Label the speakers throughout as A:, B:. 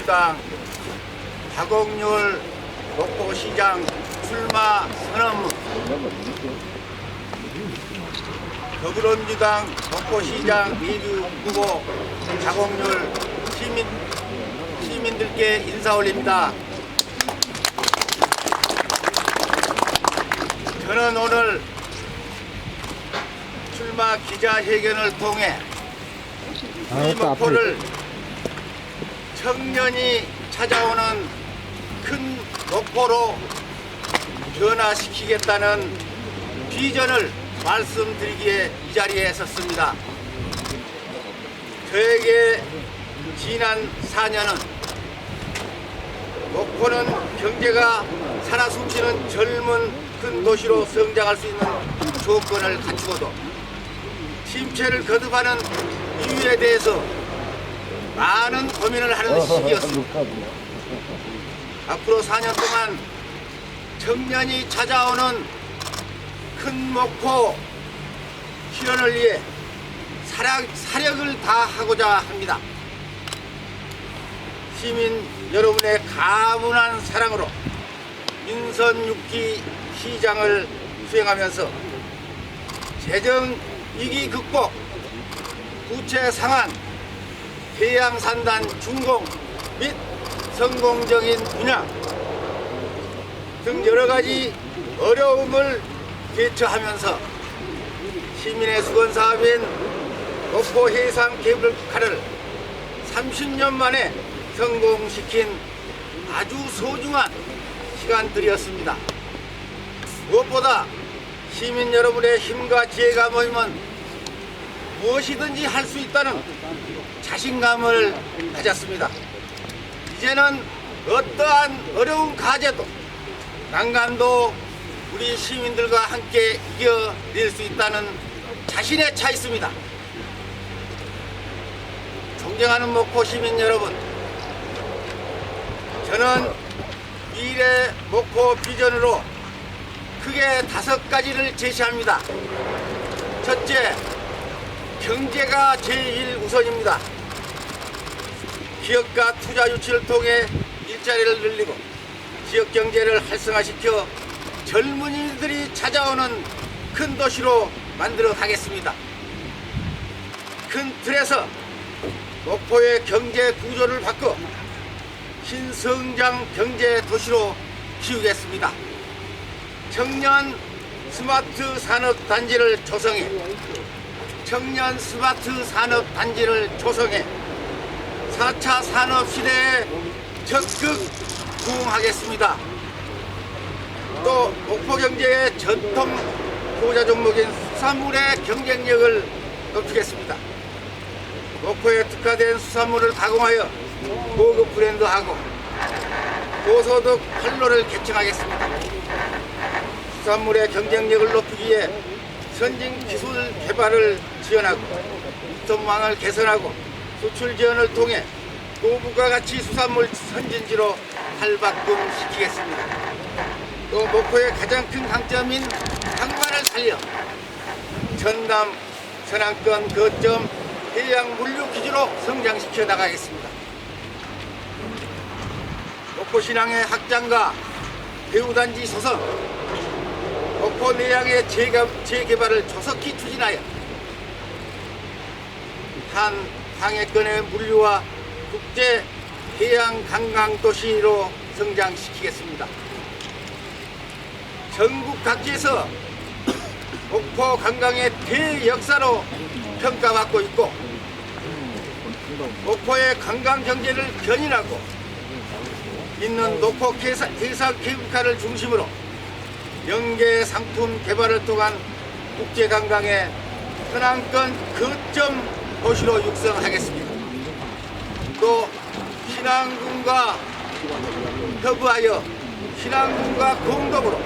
A: 더불어민주당 박옥률 목포시장 출마 선언문. 더불어민주당 목포시장 예비 후보 박옥률 시민들께 인사 올립니다. 저는 오늘 출마 기자회견을 통해 우리 목포를 청년이 찾아오는 큰 목포로 변화시키겠다는 비전을 말씀드리기에 이 자리에 섰습니다. 저에게 지난 4년은 목포는 경제가 살아 숨쉬는 젊은 큰 도시로 성장할 수 있는 조건을 갖추고도 침체를 거듭하는 이유에 대해서 많은 고민을 하는 시기였습니다. 앞으로 4년 동안 청년이 찾아오는 큰 목포 실현을 위해 사력을 다하고자 합니다. 시민 여러분의 가문한 사랑으로 민선 6기 시장을 수행하면서 재정 위기 극복, 부채 상환, 해양산단 준공 및 성공적인 분야 등 여러가지 어려움을 대처하면서 시민의 수건사업인 목포 해상 케이블카를 30년 만에 성공시킨 아주 소중한 시간들이었습니다. 무엇보다 시민 여러분의 힘과 지혜가 모이면 무엇이든지 할 수 있다는 자신감을 가졌습니다. 이제는 어떠한 어려운 과제도 난관도 우리 시민들과 함께 이겨낼 수 있다는 자신에 차 있습니다. 존경하는 목포 시민 여러분, 저는 미래 목포 비전으로 크게 5가지를 제시합니다. 첫째, 경제가 제일 우선입니다. 기업과 투자 유치를 통해 일자리를 늘리고 지역 경제를 활성화시켜 젊은이들이 찾아오는 큰 도시로 만들어 가겠습니다. 큰 틀에서 목포의 경제 구조를 바꿔 신성장 경제 도시로 키우겠습니다. 청년 스마트 산업 단지를 조성해 청년 스마트 산업 단지를 조성해 4차 산업 시대에 적극 부응하겠습니다. 또 목포 경제의 전통 효자 종목인 수산물의 경쟁력을 높이겠습니다. 목포에 특화된 수산물을 가공하여 고급 브랜드하고 고소득 판로를 개척하겠습니다. 수산물의 경쟁력을 높이기 위해 선진 기술 개발을 지원하고 유통망을 개선하고 수출 지원을 통해 고부가 가치 수산물 선진지로 탈바꿈시키겠습니다. 또 목포의 가장 큰 강점인 항만을 살려 전남, 서남권 거점 해양 물류 기지로 성장시켜 나가겠습니다. 목포신항의 확장과 배후단지 조성, 목포 내양의 재개발을 조속히 추진하여 한 항해권의 물류와 국제 해양 관광 도시로 성장시키겠습니다. 전국 각지에서 목포 관광의 대역사로 평가받고 있고 목포의 관광 경제를 견인하고 있는 목포 해상 케이블카를 중심으로 영계 상품 개발을 통한 국제 관광의 현황권 거점 도시로 육성하겠습니다. 또 신안군과 협의하여 신안군과 공동으로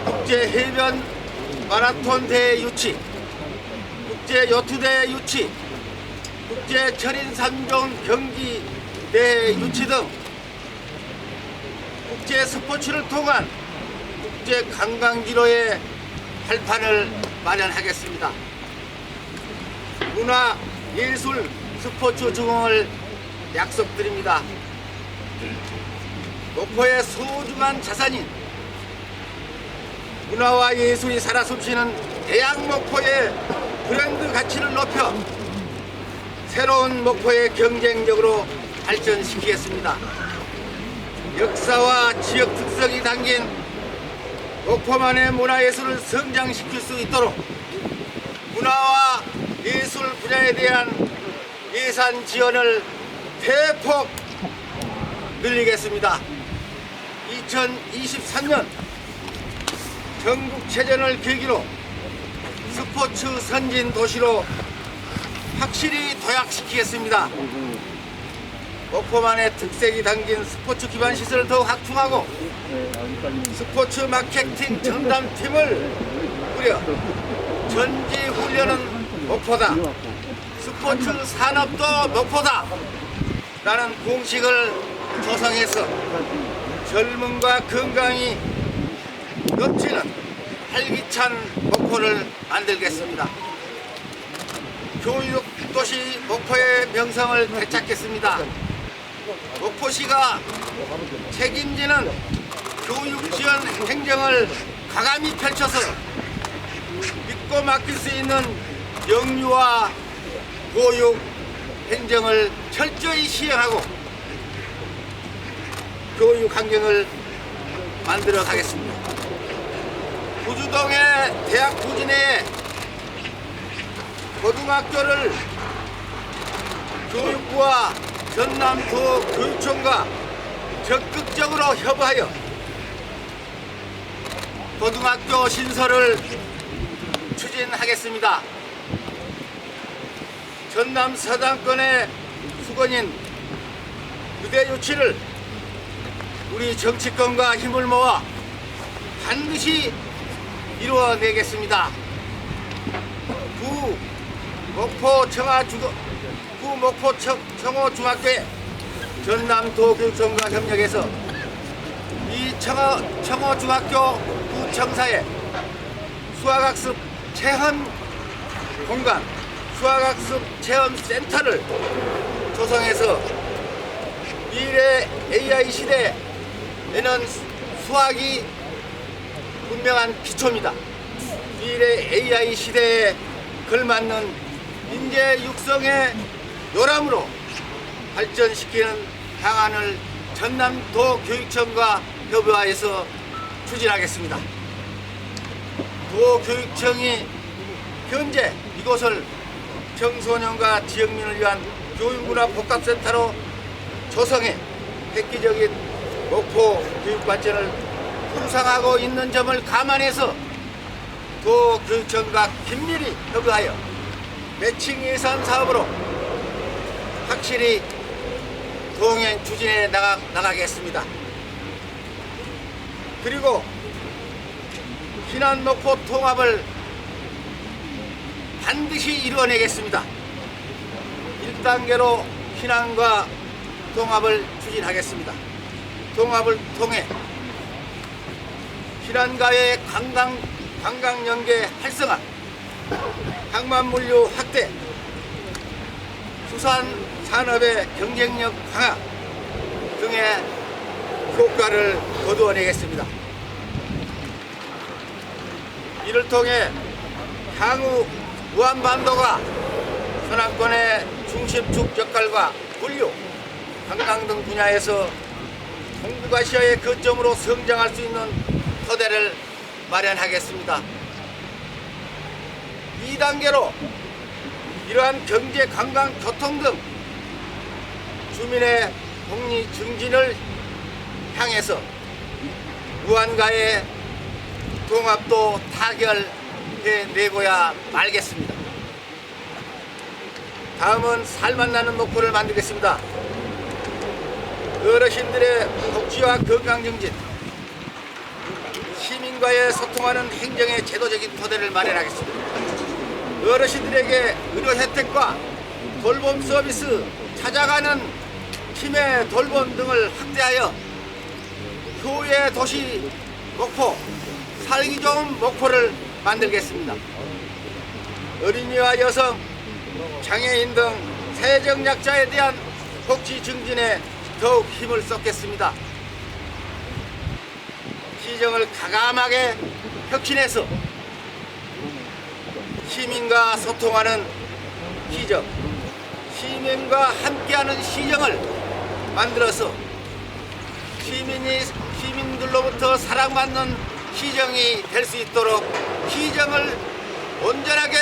A: 국제 해변 마라톤 대회 유치, 국제 요트 대회 유치, 국제 철인 3종 경기 대회 유치 등 국제 스포츠를 통한 국제 관광지로의 발판을 마련하겠습니다. 문화, 예술, 스포츠 증흥을 약속드립니다. 목포의 소중한 자산인 문화와 예술이 살아 숨쉬는 대양 목포의 브랜드 가치를 높여 새로운 목포의 경쟁력으로 발전시키겠습니다. 역사와 지역 특색이 담긴 목포만의 문화예술을 성장시킬 수 있도록 문화와 예술 분야에 대한 예산 지원을 대폭 늘리겠습니다. 2023년 전국체전을 계기로 스포츠 선진 도시로 확실히 도약시키겠습니다. 목포만의 특색이 담긴 스포츠 기반 시설을 더욱 확충하고 스포츠 마케팅 전담팀을 꾸려 전지 훈련은 목포다, 스포츠 산업도 목포다 라는 공식을 조성해서 젊음과 건강이 넘치는 활기찬 목포를 만들겠습니다. 교육도시 목포의 명성을 되찾겠습니다. 목포시가 책임지는 교육 지원 행정을 과감히 펼쳐서 믿고 맡길 수 있는 영유아 교육 행정을 철저히 시행하고 교육 환경을 만들어 가겠습니다. 구주동의 대학 부지 내에 고등학교를 교육부와 전남도 교육청과 적극적으로 협의하여 고등학교 신설을 추진하겠습니다. 전남 서당권의 수건인 의대 유치를 우리 정치권과 힘을 모아 반드시 이루어내겠습니다. 구 목포 청호중학교에 전남도교육청과 협력해서 이 청호중학교 구청사에 수학학습 체험 공간, 수학학습 체험센터를 조성해서 미래 AI 시대에는 수학이 분명한 기초입니다. 미래 AI 시대에 걸맞는 인재 육성의 요람으로 발전시키는 방안을 전남도 교육청과 협의하여서 추진하겠습니다. 도교육청이 현재 이곳을 청소년과 지역민을 위한 교육문화 복합센터로 조성해 획기적인 목포 교육 발전을 구상하고 있는 점을 감안해서 도교육청과 긴밀히 협의하여 매칭 예산 사업으로 확실히 동행 추진해 나가겠습니다. 그리고 신안 목포 통합을 반드시 이루어내겠습니다. 1단계로 신안과 통합을 추진하겠습니다. 통합을 통해 신안과의 관광 연계 활성화, 항만물류 확대, 수산 산업의 경쟁력 강화 등의 효과를 거두어내겠습니다. 이를 통해 향후 무한반도가 서남권의 중심축 역할과 물류, 관광 등 분야에서 동북아시아의 거점으로 성장할 수 있는 토대를 마련하겠습니다. 2단계로 이러한 경제, 관광, 교통 등 주민의 복리 증진을 향해서 무안과의 통합도 타결해내고야 말겠습니다. 다음은 살맛나는 목포를 만들겠습니다. 어르신들의 복지와 건강 증진, 시민과의 소통하는 행정의 제도적인 토대를 마련하겠습니다. 어르신들에게 의료 혜택과 돌봄 서비스, 찾아가는 치매 돌봄 등을 확대하여 효의 도시 목포, 살기 좋은 목포를 만들겠습니다. 어린이와 여성, 장애인 등 사회적 약자에 대한 복지 증진에 더욱 힘을 쏟겠습니다. 시정을 과감하게 혁신해서 시민과 소통하는 시정, 시민과 함께하는 시정을 만들어서 시민들로부터 사랑받는 시정이 될 수 있도록 시정을 온전하게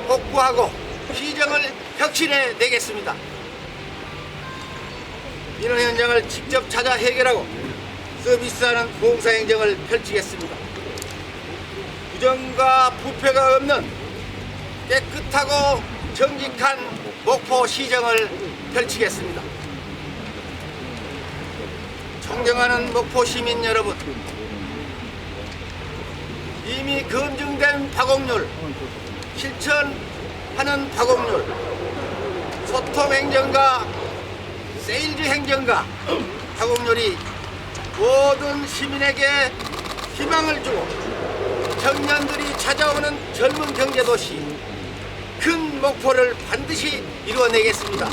A: 복구하고 시정을 혁신해 내겠습니다. 이런 현장을 직접 찾아 해결하고 서비스하는 봉사행정을 펼치겠습니다. 부정과 부패가 없는 깨끗하고 정직한 목포시정을 펼치겠습니다. 존경하는 목포 시민 여러분, 이미 검증된 파공률, 실천하는 파공률, 소통행정과 세일즈 행정과 파공률이 모든 시민에게 희망을 주고 청년들이 찾아오는 젊은 경제도시 큰 목포를 반드시 이루어내겠습니다.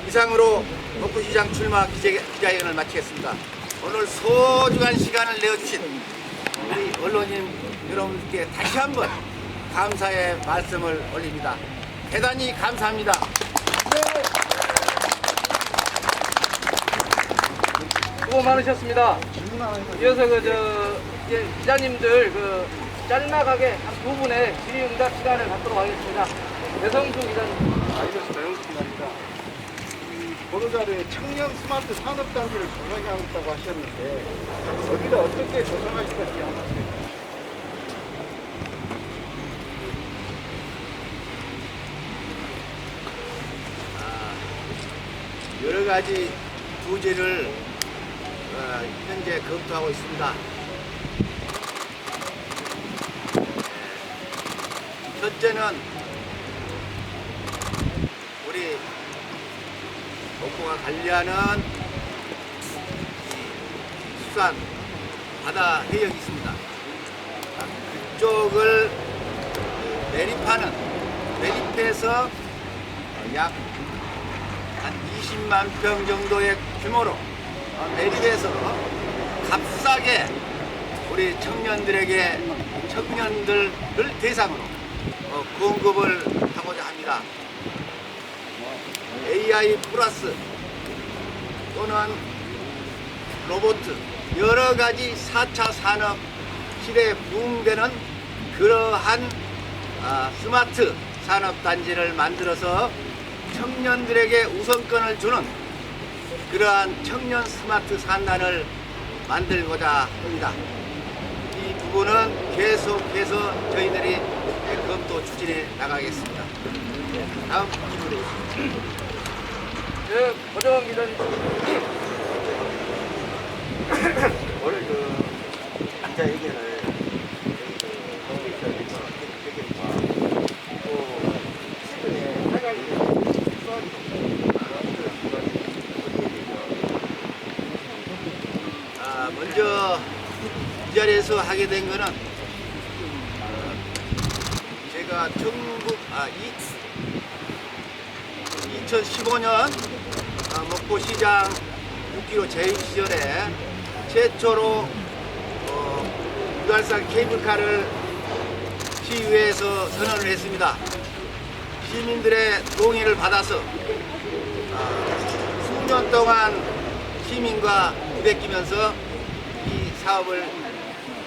A: 이상으로 목포시장 출마 기자회견을 마치겠습니다. 오늘 소중한 시간을 내어주신 우리 언론인 여러분께 다시 한번 감사의 말씀을 올립니다. 대단히 감사합니다.
B: 수고 많으셨습니다. 이어서 기자님들 짤막하게 한 두 분의 질의응답 시간을 갖도록 하겠습니다. 배성수 기자님.
C: 알겠습니다. 영수입니다. 보도자료에 청년 스마트 산업단지를 조성하겠다고 하셨는데 여기를 어떻게 조성하실 건지 한번
A: 여러 가지 부제를 현재 검토하고 있습니다. 첫째는 우리 목포가 관리하는 수산 바다 해역이 있습니다. 그쪽을 매립해서 약 한 20만 평 정도의 규모로 매립해서 값싸게 우리 청년들을 대상으로 공급을 하고자 합니다. AI 플러스 또는 로봇 여러 가지 4차 산업 시대에 부응되는 그러한 스마트 산업단지를 만들어서 청년들에게 우선권을 주는 그러한 청년 스마트 산단을 만들고자 합니다. 이 부분은 계속해서 저희들이 검토 추진해 나가겠습니다. 다음 질문에
B: 고정원 기자님.
D: 오늘 기자회견을 최근에
A: 먼저 이 자리에서 하게 된 거는 제가 2015년 목포시장 6.15 재임 시절에 최초로 유달산 케이블카를 시의회에서 선언을 했습니다. 시민들의 동의를 받아서 수년 동안 시민과 부대끼면서 이 사업을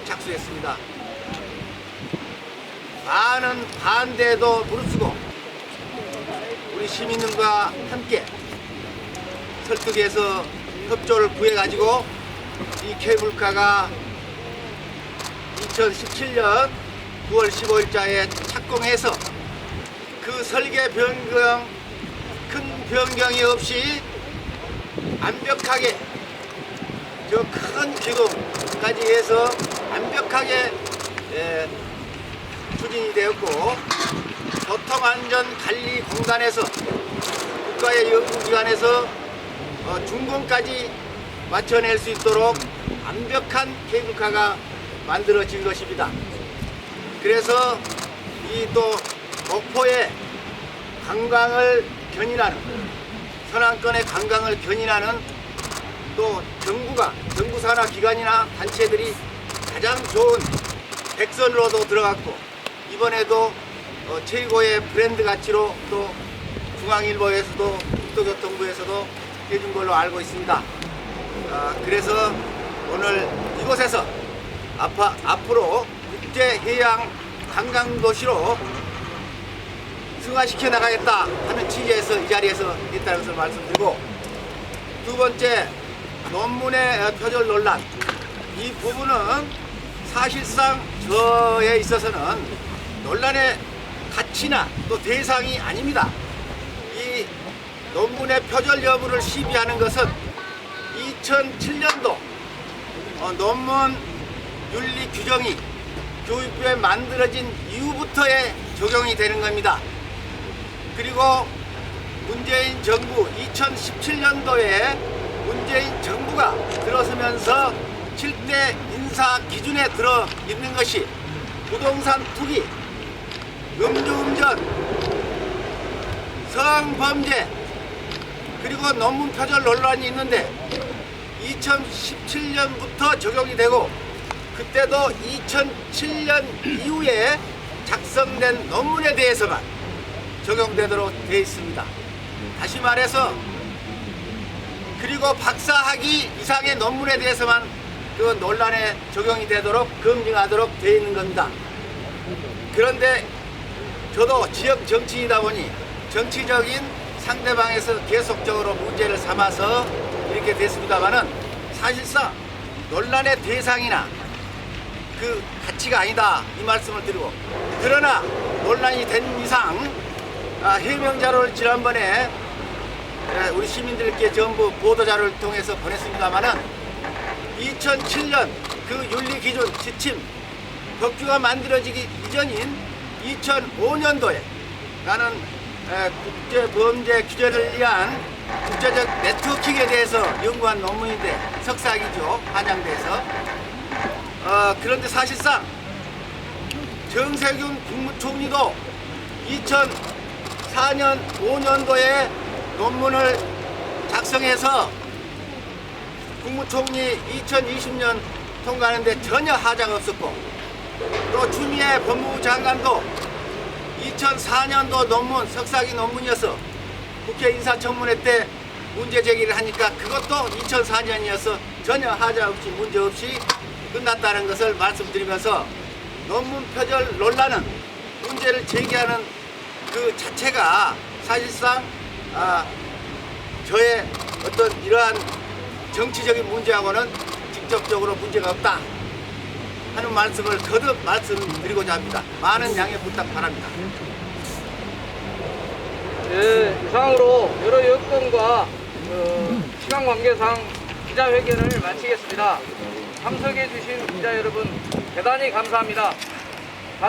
A: 착수했습니다. 많은 반대도 무릅쓰고 우리 시민들과 함께 설득해서 협조를 구해가지고 이 케이블카가 2017년 9월 15일자에 착공해서 그 설계 변경, 큰 변경이 없이 완벽하게 저 큰 기둥까지 해서 완벽하게 추진이 되었고 교통안전관리공단에서 국가의 연구기관에서 준공까지 맞춰낼 수 있도록 완벽한 케이블카가 만들어진 것입니다. 그래서 이 또 목포의 관광을 견인하는 현안권의 강강을 견인하는 또 정부 산하 기관이나 단체들이 가장 좋은 백선으로도 들어갔고 이번에도 최고의 브랜드 가치로 또 중앙일보에서도 국토교통부에서도 해준 걸로 알고 있습니다. 그래서 오늘 이곳에서 앞으로 국제해양 관광도시로 승화시켜 나가겠다 하는 취지에서 이 자리에서 있다는 것을 말씀드리고, 두 번째 논문의 표절 논란, 이 부분은 사실상 저에 있어서는 논란의 가치나 또 대상이 아닙니다. 이 논문의 표절 여부를 시비하는 것은 2007년도 논문 윤리 규정이 교육부에 만들어진 이후부터의 적용이 되는 겁니다. 그리고 문재인 정부 2017년도에 문재인 정부가 들어서면서 7대 인사 기준에 들어 있는 것이 부동산 투기, 음주운전, 성범죄, 그리고 논문 표절 논란이 있는데 2017년부터 적용이 되고, 그때도 2007년 이후에 작성된 논문에 대해서만 적용되도록 되어 있습니다. 다시 말해서 그리고 박사학위 이상의 논문에 대해서만 그 논란에 적용이 되도록 검증하도록 되어 있는 겁니다. 그런데 저도 지역 정치이다 보니 정치적인 상대방에서 계속적으로 문제를 삼아서 이렇게 됐습니다만은 사실상 논란의 대상이나 그 가치가 아니다 이 말씀을 드리고, 그러나 논란이 된 이상 해명자료를 지난번에 우리 시민들께 전부 보도자료를 통해서 보냈습니다만은 2007년 그 윤리기준 지침 법규가 만들어지기 이전인 2005년도에 나는 국제범죄 규제를 위한 국제적 네트워킹에 대해서 연구한 논문인데 석사학위죠, 한양대에서. 그런데 사실상 정세균 국무총리도 2004년 5년도에 논문을 작성해서 국무총리 2020년 통과하는데 전혀 하자가 없었고, 또 추미애 법무부 장관도 2004년도 논문, 석사학위 논문이어서 국회 인사청문회 때 문제 제기를 하니까 그것도 2004년이어서 전혀 하자 없이 문제 없이 끝났다는 것을 말씀드리면서, 논문 표절 논란은 문제를 제기하는 그 자체가 사실상 저의 어떤 이러한 정치적인 문제하고는 직접적으로 문제가 없다 하는 말씀을 거듭 말씀드리고자 합니다. 많은 양해 부탁 바랍니다.
B: 네, 이상으로 여러 여건과 시간 관계상 기자회견을 마치겠습니다. 참석해 주신 기자 여러분 대단히 감사합니다.